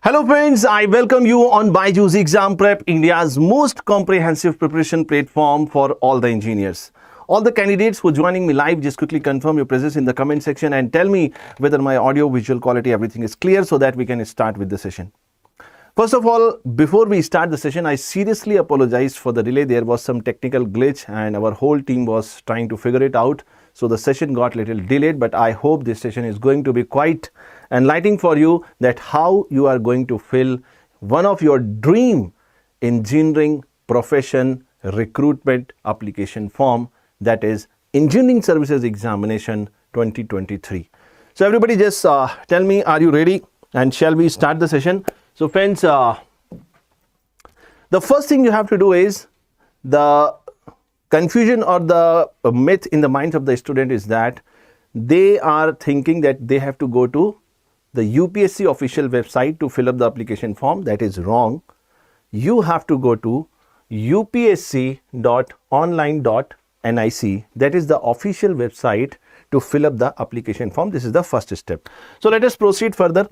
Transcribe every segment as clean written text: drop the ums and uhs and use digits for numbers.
Hello friends, I welcome you on BYJU'S Exam Prep, India's most comprehensive preparation platform for all the engineers. All the candidates who are joining me live, just quickly confirm your presence in the comment section and tell me whether my audio, visual quality, everything is clear so that we can start with the session. First of all, before we start the session, I seriously apologize for the delay. There was some technical glitch and our whole team was trying to figure it out. So the session got a little delayed, but I hope this session is going to be quite enlightening for you, that how you are going to fill one of your dream engineering profession recruitment application form, that is Engineering Services Examination 2023. So everybody just tell me, are you ready? And shall we start the session? So friends, the first thing you have to do is, the confusion or the myth in the minds of the student is that they are thinking that they have to go to the UPSC official website to fill up the application form. That is wrong. You have to go to upsc.online.nic. That is the official website to fill up the application form. This is the first step. So let us proceed further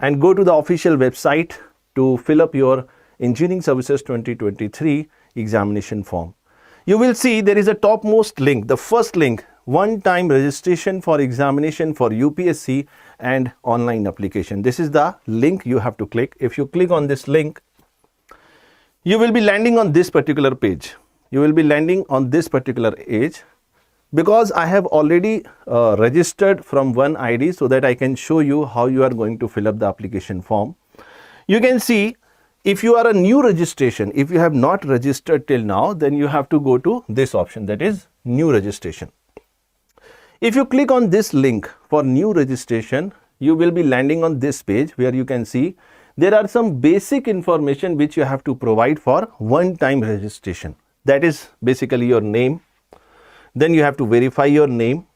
and go to the official website to fill up your Engineering Services 2023 examination form. You will see there is a topmost link, the first link, one-time registration for examination for UPSC and online application. This is the link you have to click. If you click on this link, you will be landing on this particular page. You will be landing on this particular page because I have already registered from one ID so that I can show you how you are going to fill up the application form. You can see, if you are a new registration, if you have not registered till now, then you have to go to this option, that is new registration. If you click on this link for new registration, you will be landing on this page where you can see there are some basic information which you have to provide for one-time registration. That is basically your name. Then you have to verify your name.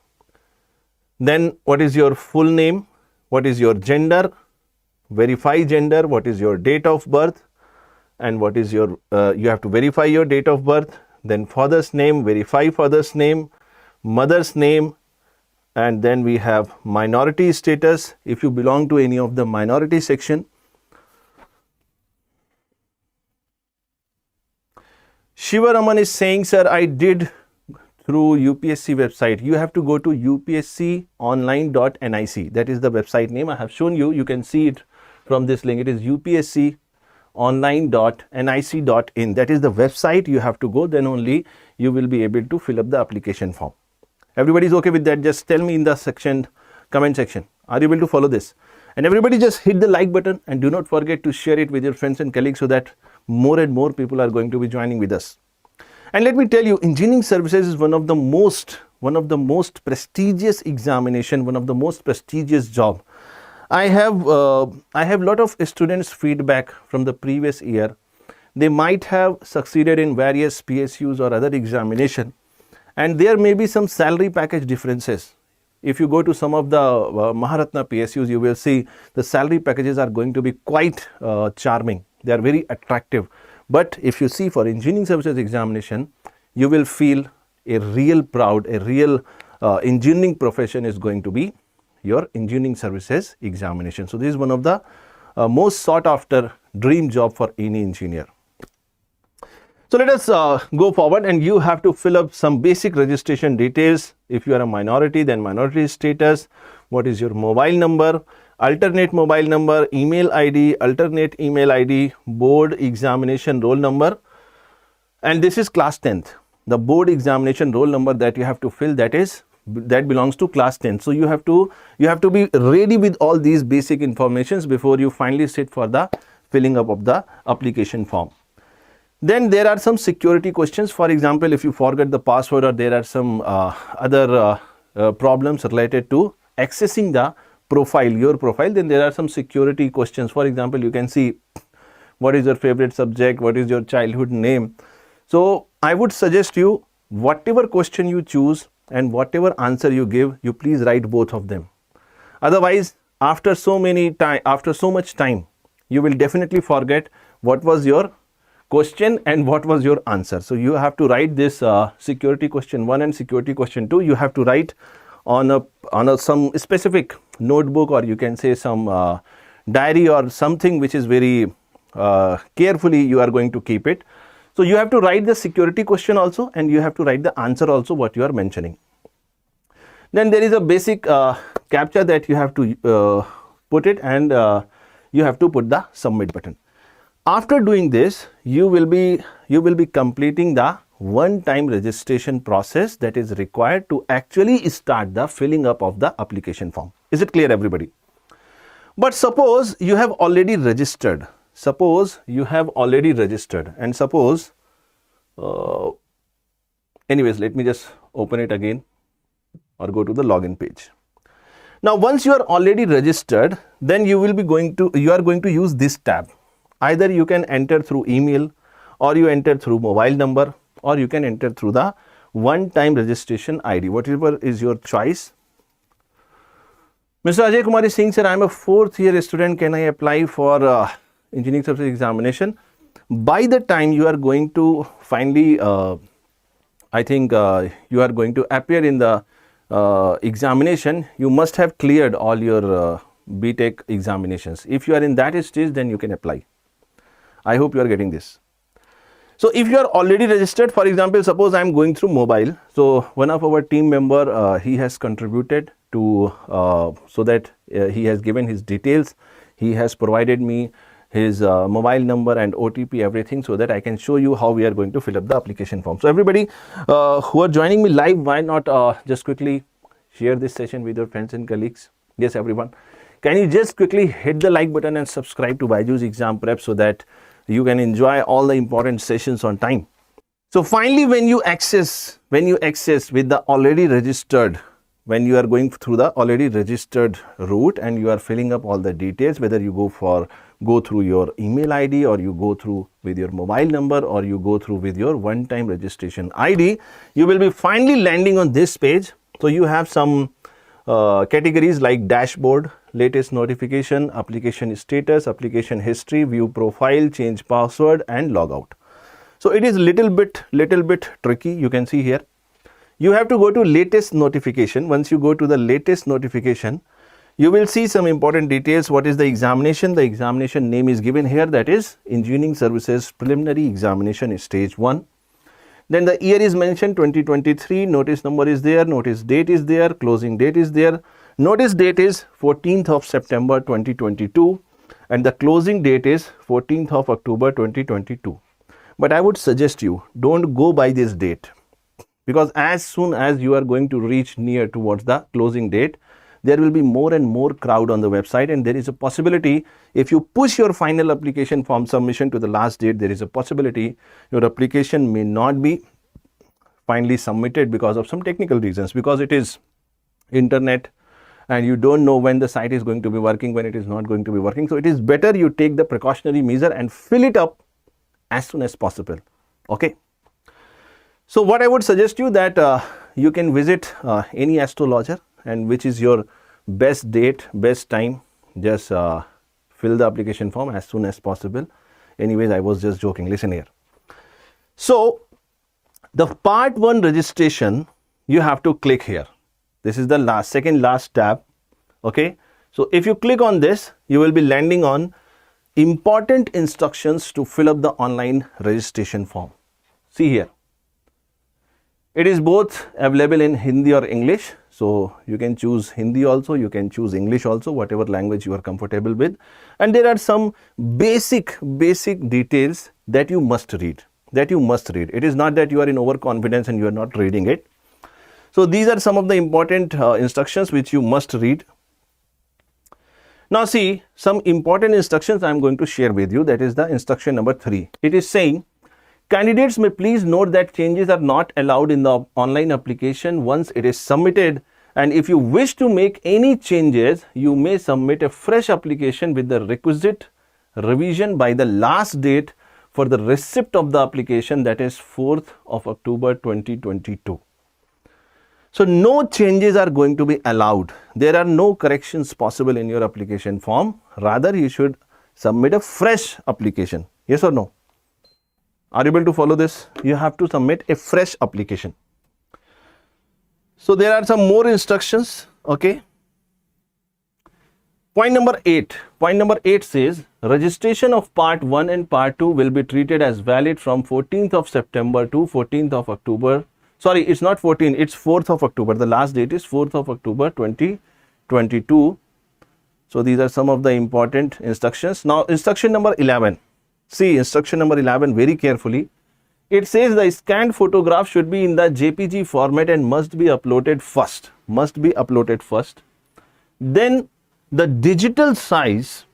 Then what is your full name? What is your gender? Verify gender, what is your date of birth, and what is your, you have to verify your date of birth, then father's name, verify father's name, mother's name, and then we have minority status, if you belong to any of the minority section. Shiva Raman is saying, sir, I did through UPSC website. You have to go to upsconline.nic. That is the website name. I have shown you. You can see it from this link. It is upsconline.nic.in. That is the website you have to go. Then only you will be able to fill up the application form. Everybody is okay with that? Just tell me in the section, comment section. Are you able to follow this? And everybody just hit the like button and do not forget to share it with your friends and colleagues so that more and more people are going to be joining with us. And let me tell you, engineering services is one of the most prestigious examination, one of the most prestigious job. I have lot of students feedback from the previous year. They might have succeeded in various PSUs or other examination, and there may be some salary package differences. If you go to some of the Maharatna PSUs, you will see the salary packages are going to be quite charming. They are very attractive. But if you see for engineering services examination, you will feel a real proud, a real engineering profession is going to be your engineering services examination. So this is one of the most sought after dream job for any engineer. So let us go forward, and you have to fill up some basic registration details. If you are a minority, then minority status, what is your mobile number, alternate mobile number, email ID, alternate email ID, board examination roll number, and this is class 10th. The board examination roll number that you have to fill, that belongs to class 10. So you have to be ready with all these basic informations before you finally sit for the filling up of the application form. Then there are some security questions. For example, if you forget the password or there are some other problems related to accessing the profile, your profile, then there are some security questions. For example, you can see what is your favorite subject, what is your childhood name. So I would suggest you, whatever question you choose and whatever answer you give, you please write both of them. Otherwise, after so much time, you will definitely forget what was your question and what was your answer. So you have to write this security question 1 and security question 2. You have to write on some specific notebook, or you can say some diary or something which is very carefully you are going to keep it. So you have to write the security question also, and you have to write the answer also what you are mentioning. Then there is a basic captcha that you have to put it, and you have to put the submit button. After doing this, you will be completing the one-time registration process that is required to actually start the filling up of the application form. Is it clear, everybody? But suppose you have already registered. Suppose you have already registered, and suppose, anyways, let me just open it again or go to the login page. Now, once you are already registered, then you are going to use this tab. Either you can enter through email, or you enter through mobile number, or you can enter through the one-time registration ID, whatever is your choice. Mr. Ajay Kumari Singh, sir, I am a 4th year student. Can I apply for engineering services examination? By the time you are going to finally, I think you are going to appear in the examination, you must have cleared all your BTech examinations. If you are in that stage, then you can apply. I hope you are getting this. So if you are already registered, for example, suppose I am going through mobile. So one of our team member, he has contributed to, so that he has given his details. He has provided me his mobile number and OTP, everything, so that I can show you how we are going to fill up the application form. So everybody who are joining me live, why not just quickly share this session with your friends and colleagues? Yes, everyone. Can you just quickly hit the like button and subscribe to BYJU'S Exam Prep so that you can enjoy all the important sessions on time. So finally, when you access with the already registered, when you are going through the already registered route and you are filling up all the details, whether you go through your email ID, or you go through with your mobile number, or you go through with your one-time registration ID, you will be finally landing on this page. So you have some categories like dashboard, latest notification, application status, application history, view profile, change password, and logout. So it is little bit tricky. You can see here, you have to go to latest notification. Once you go to the latest notification, you will see some important details. What is the examination? The examination name is given here, that is Engineering Services Preliminary Examination Stage 1. Then the year is mentioned, 2023, notice number is there, notice date is there, closing date is there. Notice date is 14th of September 2022 and the closing date is 14th of October 2022. But I would suggest you don't go by this date, because as soon as you are going to reach near towards the closing date, there will be more and more crowd on the website, and there is a possibility if you push your final application form submission to the last date, there is a possibility your application may not be finally submitted because of some technical reasons, because it is internet and you don't know when the site is going to be working, when it is not going to be working. So it is better you take the precautionary measure and fill it up as soon as possible. Okay. So what I would suggest you that you can visit any astrologer, and which is your best date, best time, just fill the application form as soon as possible. Anyways, I was just joking. Listen here. So the part 1 registration, you have to click here. This is the second last tab. Okay. So if you click on this, you will be landing on important instructions to fill up the online registration form. See here. It is both available in Hindi or English. So you can choose Hindi also, you can choose English also, whatever language you are comfortable with. And there are some basic details that you must read. It is not that you are in overconfidence and you are not reading it. So these are some of the important instructions which you must read. Now see, some important instructions I am going to share with you. That is the instruction number 3. It is saying, candidates may please note that changes are not allowed in the online application once it is submitted, and if you wish to make any changes, you may submit a fresh application with the requisite revision by the last date for the receipt of the application, that is 4th of October 2022. So no changes are going to be allowed. There are no corrections possible in your application form. Rather, you should submit a fresh application. Yes or no? Are you able to follow this? You have to submit a fresh application. So there are some more instructions. Okay. Point number 8. Point number 8 says registration of part 1 and part 2 will be treated as valid from 14th of September to 14th of October. Sorry, it's not 14, it's 4th of October. The last date is 4th of October 2022. So these are some of the important instructions. Now instruction number 11. See instruction number 11 very carefully. It says the scanned photograph should be in the JPG format and must be uploaded first. Must be uploaded first. Then the digital size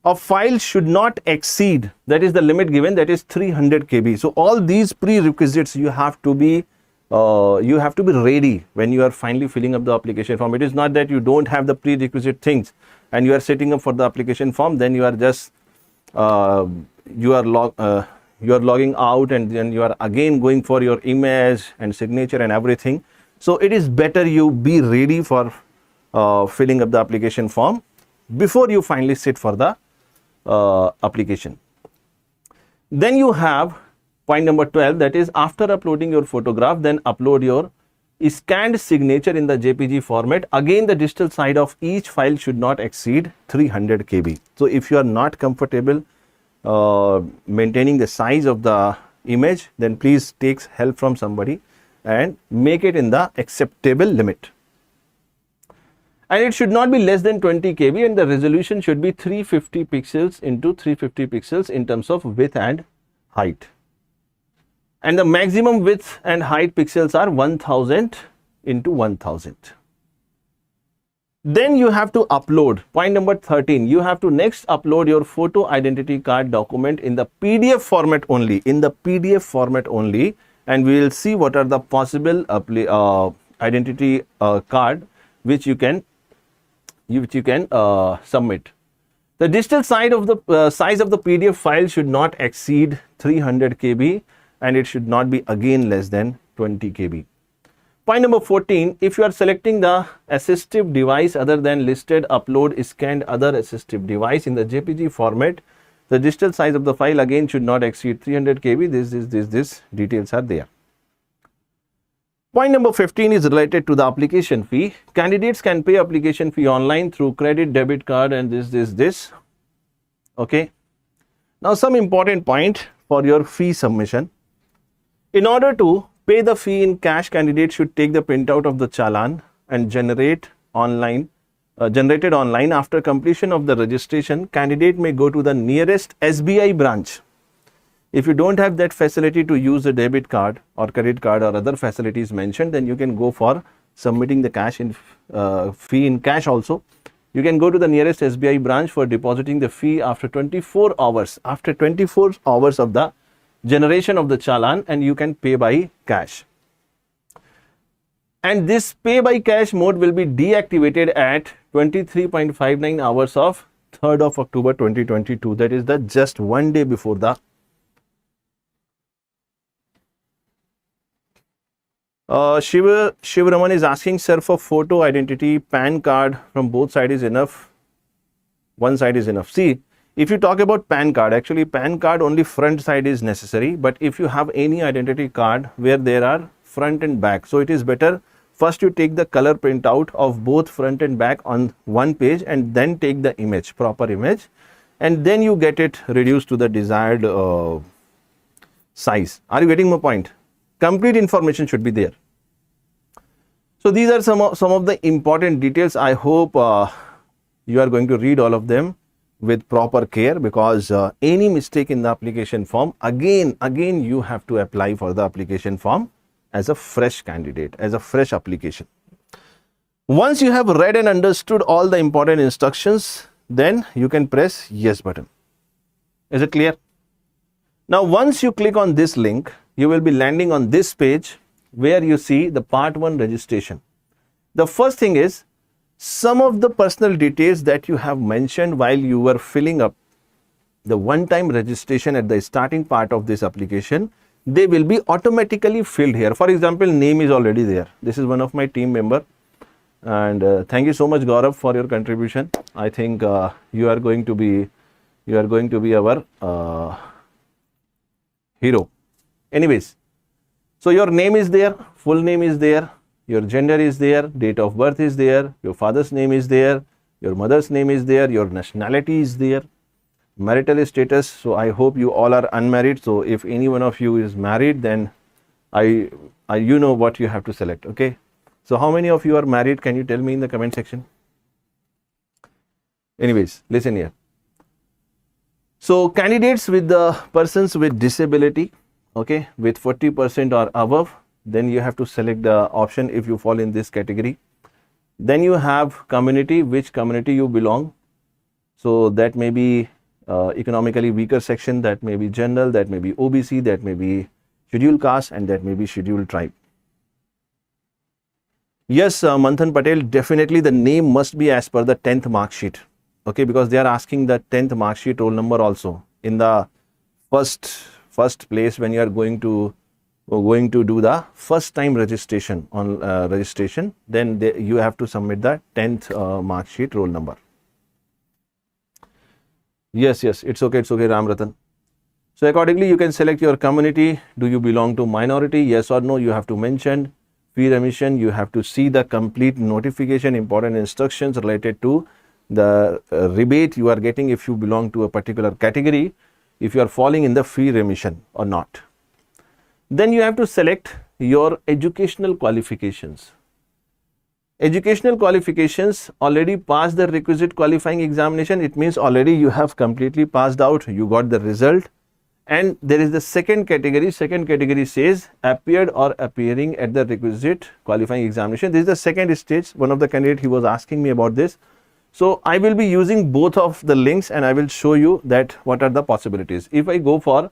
of file should not exceed, that is the limit given, that is 300 KB. So all these prerequisites you have to be ready when you are finally filling up the application form. It is not that you don't have the prerequisite things and you are setting up for the application form, then you are just you are logging out and then you are again going for your image and signature and everything. So it is better you be ready for filling up the application form before you finally sit for the application. Then you have point number 12, that is after uploading your photograph, then upload your scanned signature in the JPG format. Again, the digital size of each file should not exceed 300 KB. So if you are not comfortable maintaining the size of the image, then please take help from somebody and make it in the acceptable limit. And it should not be less than 20 KB and the resolution should be 350 pixels into 350 pixels in terms of width and height. And the maximum width and height pixels are 1000 into 1000. Then you have to upload. Point number 13. You have to next upload your photo identity card document in the PDF format only. In the PDF format only. And we will see what are the possible identity card which you can submit. The digital size of the PDF file should not exceed 300 KB and it should not be again less than 20 KB. Point number 14, if you are selecting the assistive device other than listed, upload scanned other assistive device in the JPG format. The digital size of the file again should not exceed 300 KB. This details are there. Point number 15 is related to the application fee. Candidates can pay application fee online through credit, debit card and this. Okay. Now some important point for your fee submission. In order to pay the fee in cash, candidate should take the printout of the challan and generated online. After completion of the registration, candidate may go to the nearest SBI branch. If you don't have that facility to use a debit card or credit card or other facilities mentioned, then you can go for submitting the cash in fee in cash also. You can go to the nearest SBI branch for depositing the fee after 24 hours. After 24 hours of the generation of the challan, and you can pay by cash. And this pay by cash mode will be deactivated at 23.59 hours of 3rd of October 2022. That is the just one day before the Shivaraman is asking, sir, for photo identity, PAN card from both sides is enough? One side is enough. See, if you talk about PAN card, actually PAN card only front side is necessary. But if you have any identity card where there are front and back, so it is better first you take the color printout of both front and back on one page and then take the image, proper image, and then you get it reduced to the desired size. Are you getting my point? Complete information should be there. So these are some of the important details. I hope you are going to read all of them with proper care, because any mistake in the application form, again you have to apply for the application form as a fresh candidate, as a fresh application. Once you have read and understood all the important instructions, then you can press yes button. Is it clear? Now once you click on this link, you will be landing on this page where you see the part 1 registration. The first thing is some of the personal details that you have mentioned while you were filling up the one-time registration at the starting part of this application, they will be automatically filled here. For example, name is already there. This is one of my team member, and thank you so much, Gaurav, for your contribution. I think you are going to be our hero. Anyways, so your name is there, full name is there, your gender is there, date of birth is there, your father's name is there, your mother's name is there, your nationality is there, marital status. So I hope you all are unmarried. So if any one of you is married, then you know what you have to select. Okay. So how many of you are married? Can you tell me in the comment section? Anyways, listen here. So candidates with the persons with disability, okay, with 40% or above, then you have to select the option if you fall in this category. Then you have community, which community you belong. So that may be economically weaker section, that may be general, that may be OBC, that may be scheduled caste, and that may be scheduled tribe. Yes, Manthan Patel, definitely the name must be as per the 10th mark sheet. Okay, because they are asking the 10th mark sheet roll number also in the first place when you are going to do the first time registration on registration. Then you have to submit the 10th mark sheet roll number. Yes, it's okay, Ram Ratan. So accordingly, you can select your community. Do you belong to minority? Yes or no, you have to mention. Fee remission, you have to see the complete notification, important instructions related to the rebate you are getting if you belong to a particular category, if you are falling in the fee remission or not. Then you have to select your educational qualifications. Educational qualifications, already passed the requisite qualifying examination. It means already you have completely passed out, you got the result. And there is the second category. Second category says appeared or appearing at the requisite qualifying examination. This is the second stage. One of the candidates, he was asking me about this. So I will be using both of the links and I will show you that what are the possibilities. If I go for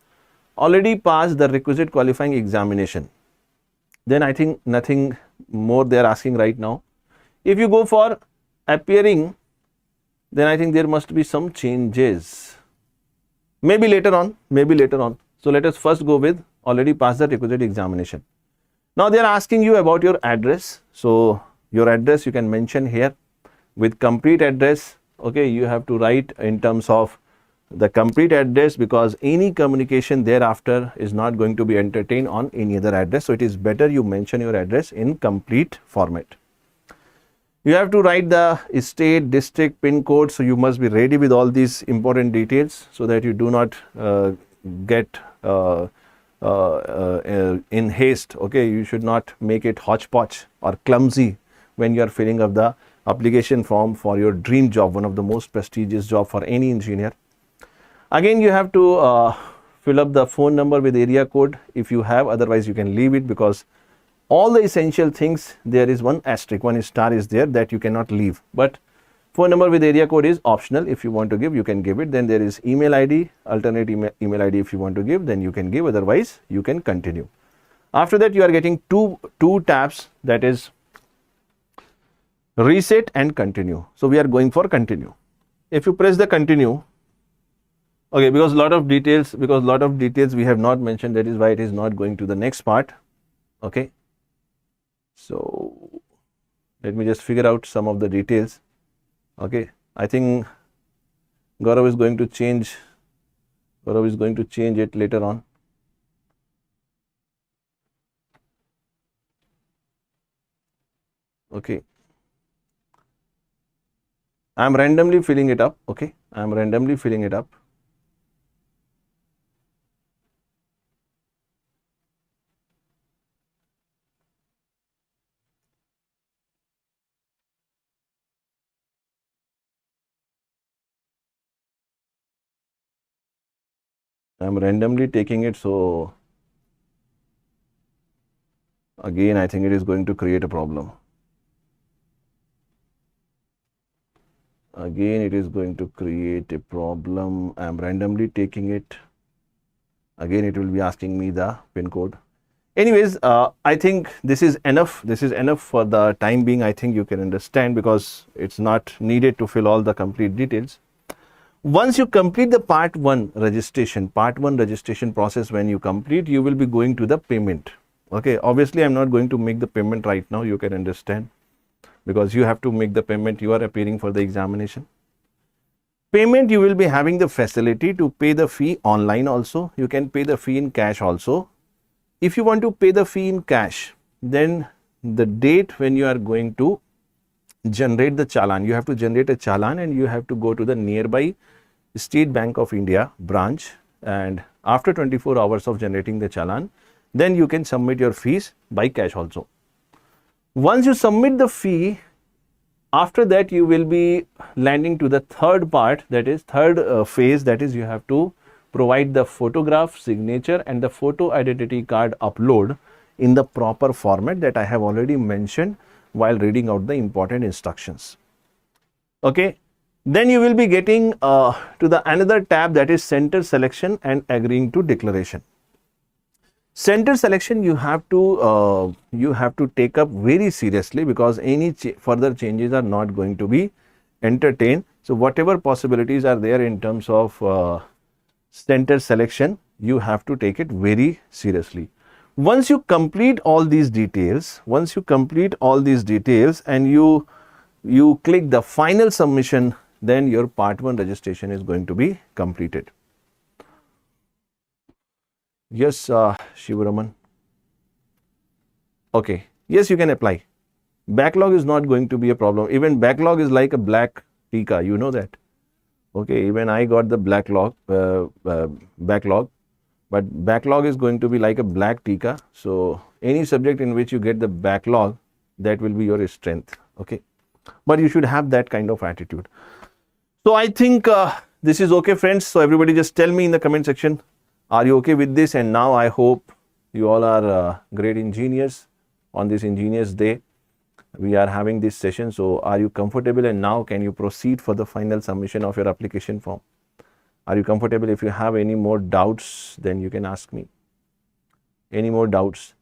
already passed the requisite qualifying examination, then I think nothing more they are asking right now. If you go for appearing, then I think there must be some changes. Maybe later on. So let us first go with already passed the requisite examination. Now they are asking you about your address. So your address you can mention here with complete address. Okay, you have to write in terms of the complete address because any communication thereafter is not going to be entertained on any other address. So it is better you mention your address in complete format. You have to write the state, district, pin code. So you must be ready with all these important details so that you do not get in haste. Okay, you should not make it hodgepodge or clumsy when you are filling up the application form for your dream job, one of the most prestigious job for any engineer. Again, you have to fill up the phone number with area code if you have, otherwise you can leave it because all the essential things, there is one asterisk, one star is there that you cannot leave. But phone number with area code is optional. If you want to give, you can give it. Then there is email ID, alternate email ID if you want to give, then you can give, otherwise you can continue. After that, you are getting two tabs, that is reset and continue. So we are going for continue. If you press the continue, okay, because lot of details we have not mentioned, that is why it is not going to the next part. Okay. So let me just figure out some of the details. Okay, I think Gaurav is going to change it later on. Okay, I am randomly filling it up. Okay, I am randomly filling it up. I am randomly taking it, so again I think it is going to create a problem. Again it is going to create a problem. I am randomly taking it. Again it will be asking me the pin code. Anyways, I think this is enough. This is enough for the time being. I think you can understand because it's not needed to fill all the complete details. Once you complete the part 1 registration process, when you complete, you will be going to the payment. Okay, obviously I'm not going to make the payment right now, you can understand, because you have to make the payment, you are appearing for the examination. Payment, you will be having the facility to pay the fee online also. You can pay the fee in cash also. If you want to pay the fee in cash, then the date when you are going to generate the challan. You have to generate a challan and you have to go to the nearby State Bank of India branch, and after 24 hours of generating the challan, then you can submit your fees by cash also. Once you submit the fee, after that you will be landing to the third part, that is third phase, that is you have to provide the photograph, signature and the photo identity card upload in the proper format that I have already mentioned while reading out the important instructions. Okay, then you will be getting to the another tab, that is center selection and agreeing to declaration. Center selection you have to take up very seriously, because any further changes are not going to be entertained. So whatever possibilities are there in terms of center selection, you have to take it very seriously. Once you complete all these details, and you click the final submission, then your part 1 registration is going to be completed. Yes, Shivaraman. Okay, yes, you can apply. Backlog is not going to be a problem. Even backlog is like a black tika, you know that. Okay, even I got the backlog, but backlog is going to be like a black tika. So any subject in which you get the backlog, that will be your strength. Okay, but you should have that kind of attitude. So I think this is okay, friends. So everybody just tell me in the comment section, are you okay with this? And now I hope you all are great engineers on this Engineers Day. We are having this session. So are you comfortable? And now can you proceed for the final submission of your application form? Are you comfortable? If you have any more doubts, then you can ask me. Any more doubts?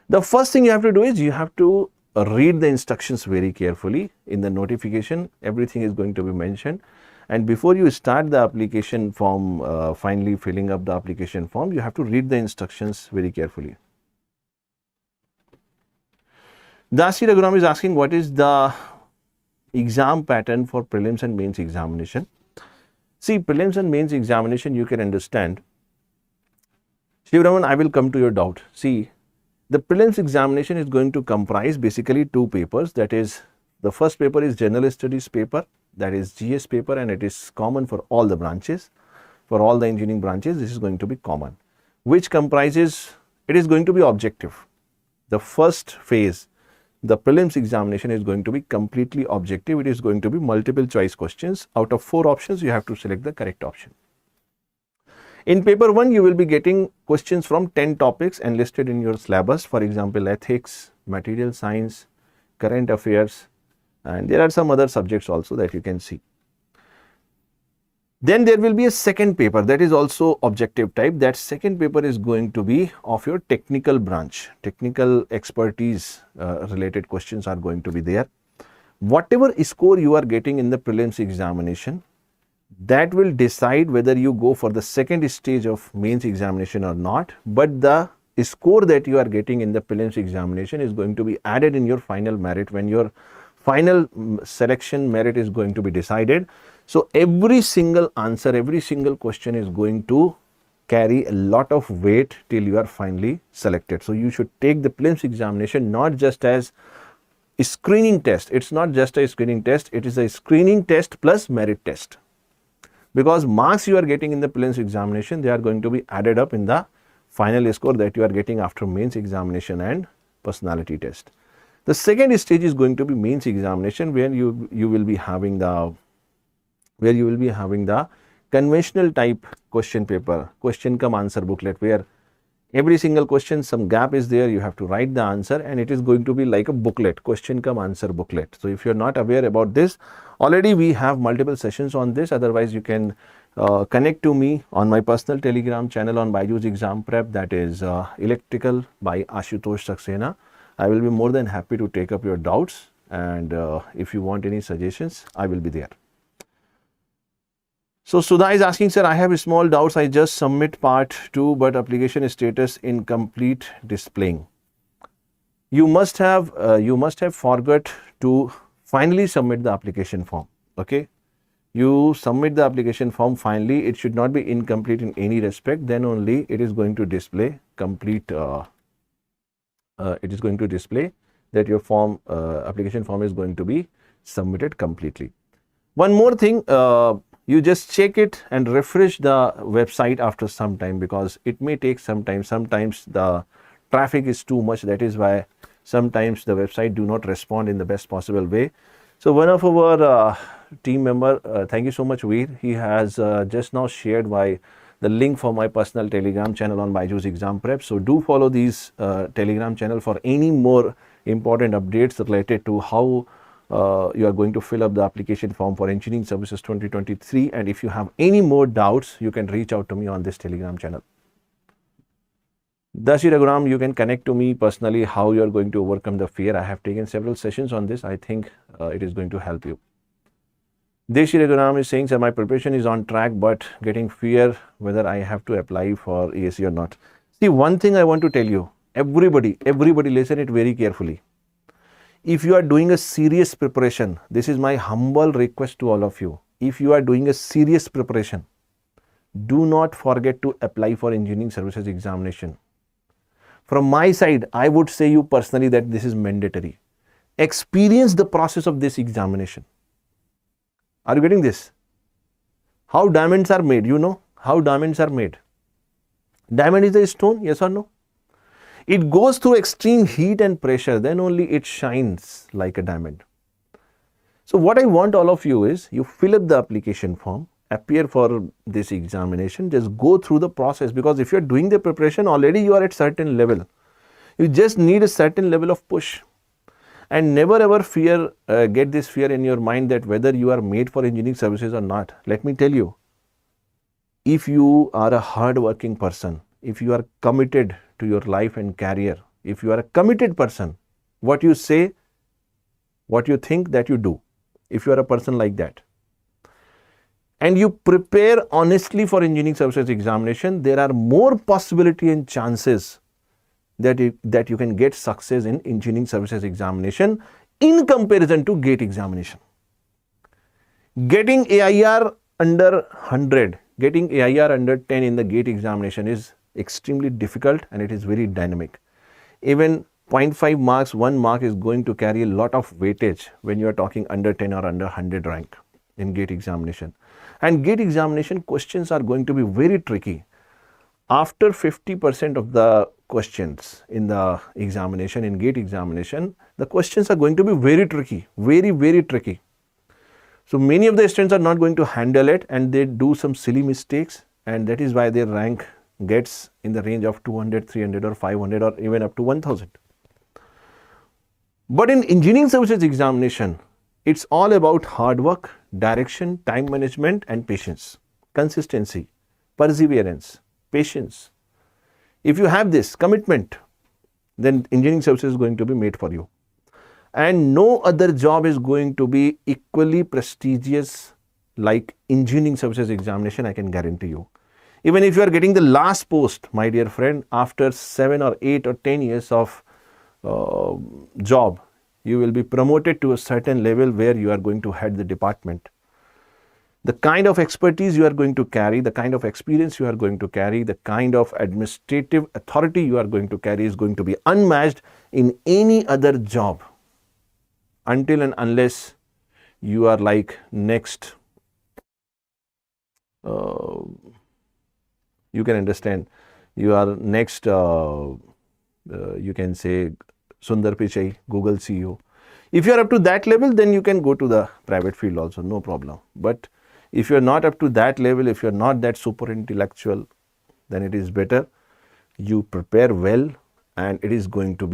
The first thing you have to do is you have to read the instructions very carefully. In the notification, everything is going to be mentioned. And before you start the application form, finally filling up the application form, you have to read the instructions very carefully. Dasi Raghuram is asking, what is the exam pattern for prelims and mains examination? See, prelims and mains examination, you can understand. Shivraman, I will come to your doubt. See, the prelims examination is going to comprise basically 2 papers. That is, the first paper is General Studies paper, that is GS paper, and it is common for all the branches. For all the engineering branches, this is going to be common, which comprises, it is going to be objective. The first phase, the prelims examination, is going to be completely objective. It is going to be multiple choice questions. Out of 4 options, you have to select the correct option. In paper 1, you will be getting questions from 10 topics enlisted in your syllabus. For example, ethics, material science, current affairs, and there are some other subjects also that you can see. Then there will be a second paper that is also objective type. That second paper is going to be of your technical branch. Technical expertise related questions are going to be there. Whatever score you are getting in the prelims examination, that will decide whether you go for the second stage of mains examination or not. But the score that you are getting in the prelims examination is going to be added in your final merit when your final selection merit is going to be decided. So every single answer, every single question is going to carry a lot of weight till you are finally selected. So you should take the prelims examination not just as a screening test. It's not just a screening test. It is a screening test plus merit test. Because marks you are getting in the prelims examination, they are going to be added up in the final score that you are getting after mains examination and personality test. The second stage is going to be mains examination, where you will be having the conventional type question paper, question cum answer booklet, where every single question, some gap is there, you have to write the answer, and it is going to be like a booklet, question cum answer booklet. So if you are not aware about this, already we have multiple sessions on this. Otherwise, you can connect to me on my personal Telegram channel on BYJU'S Exam Prep, that is Electrical by Ashutosh Sir. I will be more than happy to take up your doubts, and if you want any suggestions, I will be there. So Sudha is asking, sir, I have small doubts. I just submit part 2, but application status incomplete displaying. You must have forgot to finally submit the application form. Okay, you submit the application form finally. It should not be incomplete in any respect. Then only it is going to display complete. It is going to display that your form application form is going to be submitted completely. One more thing, you just check it and refresh the website after some time, because it may take some time. Sometimes the traffic is too much. That is why sometimes the website do not respond in the best possible way. So one of our team member, thank you so much, Veer, he has just now shared the link for my personal Telegram channel on BYJU'S Exam Prep. So do follow these Telegram channel for any more important updates related to how you are going to fill up the application form for Engineering Services 2023. And if you have any more doubts, you can reach out to me on this Telegram channel. Dashi Raghuram, you can connect to me personally how you are going to overcome the fear. I have taken several sessions on this. I think it is going to help you. Deshi Raghuram is saying, sir, my preparation is on track, but getting fear whether I have to apply for ESE or not. See, one thing I want to tell you, everybody listen it very carefully. If you are doing a serious preparation, this is my humble request to all of you. If you are doing a serious preparation, do not forget to apply for Engineering Services Examination. From my side, I would say you personally that this is mandatory. Experience the process of this examination. Are you getting this? How diamonds are made, you know how diamonds are made. Diamond is a stone, yes or no? It goes through extreme heat and pressure, then only it shines like a diamond. So what I want all of you is, you fill up the application form, appear for this examination, just go through the process, because if you are doing the preparation, already you are at certain level. You just need a certain level of push. And never ever get this fear in your mind that whether you are made for engineering services or not. Let me tell you, if you are a hard-working person, if you are committed to your life and career, if you are a committed person, what you say, what you think, that you do, if you are a person like that, and you prepare honestly for engineering services examination, there are more possibility and chances that you can get success in engineering services examination in comparison to GATE examination. Getting AIR under 100, getting AIR under 10 in the GATE examination is extremely difficult, and it is very dynamic. Even 0.5 marks, 1 mark is going to carry a lot of weightage when you are talking under 10 or under 100 rank in GATE examination. And GATE examination questions are going to be very tricky. After 50% of the questions in the examination, in GATE examination, the questions are going to be very tricky, very tricky. So many of the students are not going to handle it, and they do some silly mistakes, and that is why their rank gets in the range of 200, 300 or 500 or even up to 1000. But in engineering services examination, it's all about hard work, direction, time management and patience, consistency, perseverance, patience. If you have this commitment, then engineering services is going to be made for you. And no other job is going to be equally prestigious like engineering services examination, I can guarantee you. Even if you are getting the last post, my dear friend, after 7 or 8 or 10 years of job, you will be promoted to a certain level where you are going to head the department. The kind of expertise you are going to carry, the kind of experience you are going to carry, the kind of administrative authority you are going to carry is going to be unmatched in any other job, until and unless you are like next, you can understand, you are next, you can say Sundar Pichai, Google CEO. If you are up to that level, then you can go to the private field also, no problem. But if you are not up to that level, if you are not that super intellectual, then it is better you prepare well, and it is going to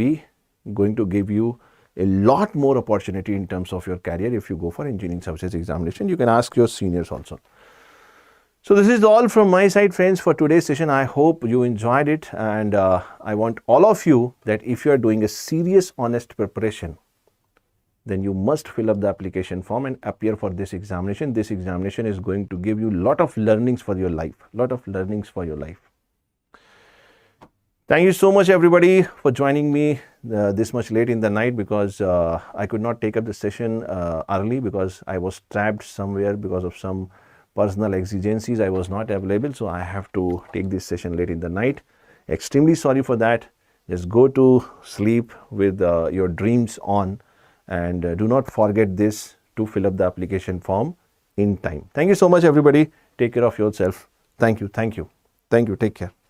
give you a lot more opportunity in terms of your career if you go for engineering services examination. You can ask your seniors also. So this is all from my side, friends, for today's session. I hope you enjoyed it, and I want all of you that if you are doing a serious, honest preparation, then you must fill up the application form and appear for this examination. This examination is going to give you a lot of learnings for your life, Thank you so much, everybody, for joining me this much late in the night, because I could not take up the session early because I was trapped somewhere because of some personal exigencies. I was not available, so I have to take this session late in the night. Extremely sorry for that. Just go to sleep with your dreams on, and do not forget this to fill up the application form in time. Thank you so much, everybody. Take care of yourself. Thank you. Thank you. Thank you. Take care.